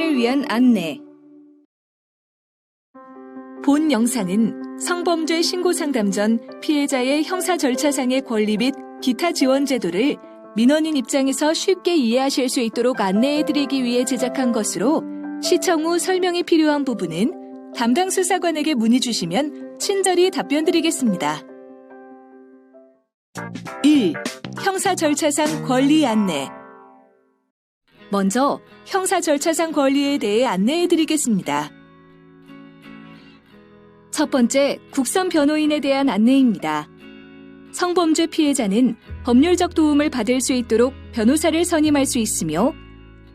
피해자를 위한 안내. 본 영상은 성범죄 신고 상담 전 피해자의 형사 절차상의 권리 및 기타 지원 제도를 민원인 입장에서 쉽게 이해하실 수 있도록 안내해드리기 위해 제작한 것으로 시청 후 설명이 필요한 부분은 담당 수사관에게 문의 주시면 친절히 답변드리겠습니다. 1. 형사 절차상 권리 안내. 먼저 형사 절차상 권리에 대해 안내해드리겠습니다. 첫 번째, 국선 변호인에 대한 안내입니다. 성범죄 피해자는 법률적 도움을 받을 수 있도록 변호사를 선임할 수 있으며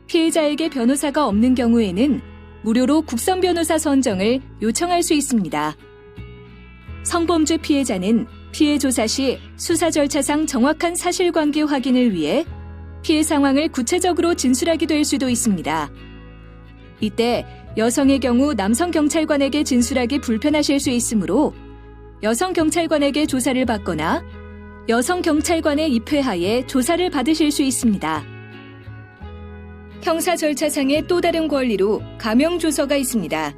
피해자에게 변호사가 없는 경우에는 무료로 국선 변호사 선정을 요청할 수 있습니다. 성범죄 피해자는 피해 조사 시 수사 절차상 정확한 사실관계 확인을 위해 피해 상황을 구체적으로 진술하게 될 수도 있습니다. 이때 여성의 경우 남성 경찰관에게 진술하기 불편하실 수 있으므로 여성 경찰관에게 조사를 받거나 여성 경찰관의 입회하에 조사를 받으실 수 있습니다. 형사 절차상의 또 다른 권리로 가명조서가 있습니다.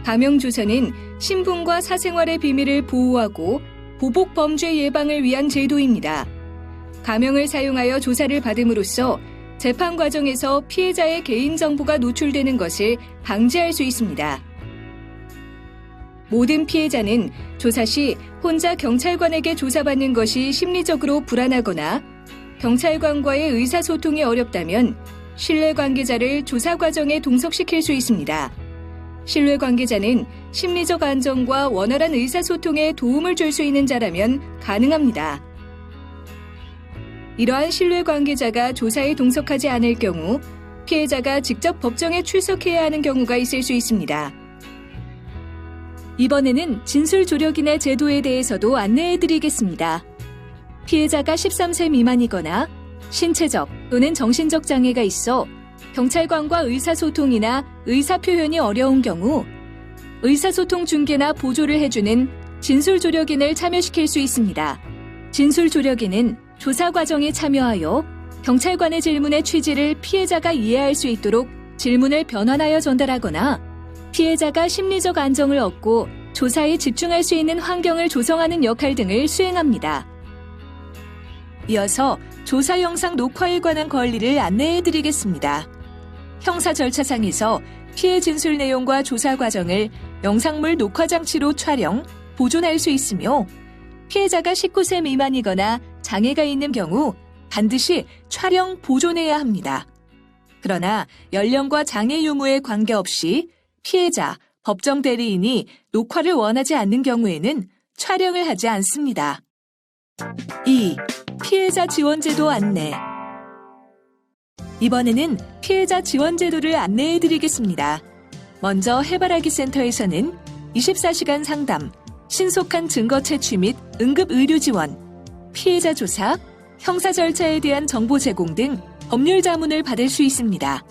가명조서는 신분과 사생활의 비밀을 보호하고 보복 범죄 예방을 위한 제도입니다. 가명을 사용하여 조사를 받음으로써 재판 과정에서 피해자의 개인정보가 노출되는 것을 방지할 수 있습니다. 모든 피해자는 조사 시 혼자 경찰관에게 조사받는 것이 심리적으로 불안하거나 경찰관과의 의사소통이 어렵다면 신뢰관계자를 조사 과정에 동석시킬 수 있습니다. 신뢰관계자는 심리적 안정과 원활한 의사소통에 도움을 줄 수 있는 자라면 가능합니다. 이러한 신뢰관계자가 조사에 동석하지 않을 경우 피해자가 직접 법정에 출석해야 하는 경우가 있을 수 있습니다. 이번에는 진술조력인의 제도에 대해서도 안내해드리겠습니다. 피해자가 13세 미만이거나 신체적 또는 정신적 장애가 있어 경찰관과 의사소통이나 의사표현이 어려운 경우 의사소통 중개나 보조를 해주는 진술조력인을 참여시킬 수 있습니다. 진술조력인은 조사 과정에 참여하여 경찰관의 질문의 취지를 피해자가 이해할 수 있도록 질문을 변환하여 전달하거나 피해자가 심리적 안정을 얻고 조사에 집중할 수 있는 환경을 조성하는 역할 등을 수행합니다. 이어서 조사 영상 녹화에 관한 권리를 안내해드리겠습니다. 형사 절차상에서 피해 진술 내용과 조사 과정을 영상물 녹화 장치로 촬영, 보존할 수 있으며 피해자가 19세 미만이거나 장애가 있는 경우 반드시 촬영, 보존해야 합니다. 그러나 연령과 장애 유무에 관계없이 피해자, 법정 대리인이 녹화를 원하지 않는 경우에는 촬영을 하지 않습니다. 2. 피해자 지원제도 안내. 이번에는 피해자 지원제도를 안내해드리겠습니다. 먼저 해바라기 센터에서는 24시간 상담, 신속한 증거 채취 및 응급 의료 지원, 피해자 조사, 형사 절차에 대한 정보 제공 등 법률 자문을 받을 수 있습니다.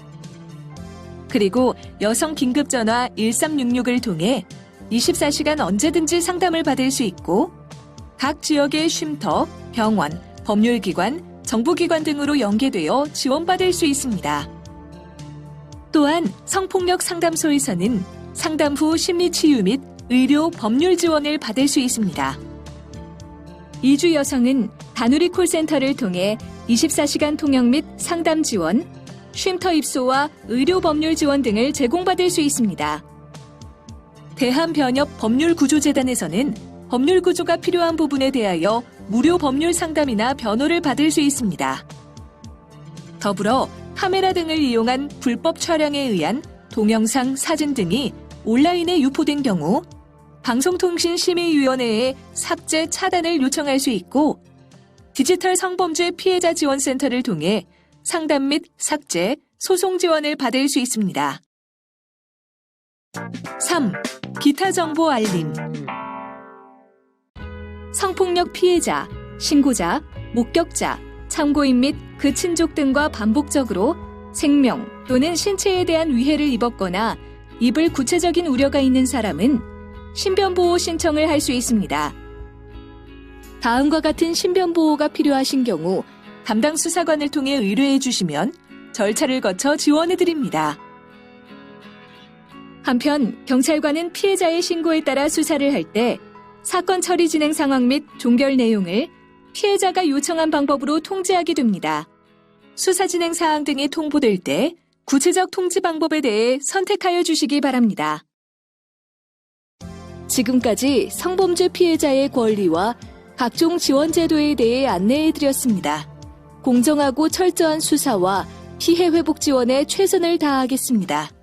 그리고 여성 긴급전화 1366을 통해 24시간 언제든지 상담을 받을 수 있고 각 지역의 쉼터, 병원, 법률기관, 정부기관 등으로 연계되어 지원받을 수 있습니다. 또한 성폭력 상담소에서는 상담 후 심리치유 및 의료, 법률 지원을 받을 수 있습니다. 이주 여성은 다누리 콜센터를 통해 24시간 통역 및 상담 지원, 쉼터 입소와 의료 법률 지원 등을 제공받을 수 있습니다. 대한변협 법률구조재단에서는 법률 구조가 필요한 부분에 대하여 무료 법률 상담이나 변호를 받을 수 있습니다. 더불어 카메라 등을 이용한 불법 촬영에 의한 동영상, 사진 등이 온라인에 유포된 경우 방송통신심의위원회에 삭제, 차단을 요청할 수 있고 디지털 성범죄 피해자 지원센터를 통해 상담 및 삭제, 소송 지원을 받을 수 있습니다. 3. 기타 정보 알림. 성폭력 피해자, 신고자, 목격자, 참고인 및 그 친족 등과 반복적으로 생명 또는 신체에 대한 위해를 입었거나 입을 구체적인 우려가 있는 사람은 신변보호 신청을 할 수 있습니다. 다음과 같은 신변보호가 필요하신 경우 담당 수사관을 통해 의뢰해 주시면 절차를 거쳐 지원해 드립니다. 한편 경찰관은 피해자의 신고에 따라 수사를 할 때 사건 처리 진행 상황 및 종결 내용을 피해자가 요청한 방법으로 통지하게 됩니다. 수사 진행 사항 등이 통보될 때 구체적 통지 방법에 대해 선택하여 주시기 바랍니다. 지금까지 성범죄 피해자의 권리와 각종 지원 제도에 대해 안내해 드렸습니다. 공정하고 철저한 수사와 피해 회복 지원에 최선을 다하겠습니다.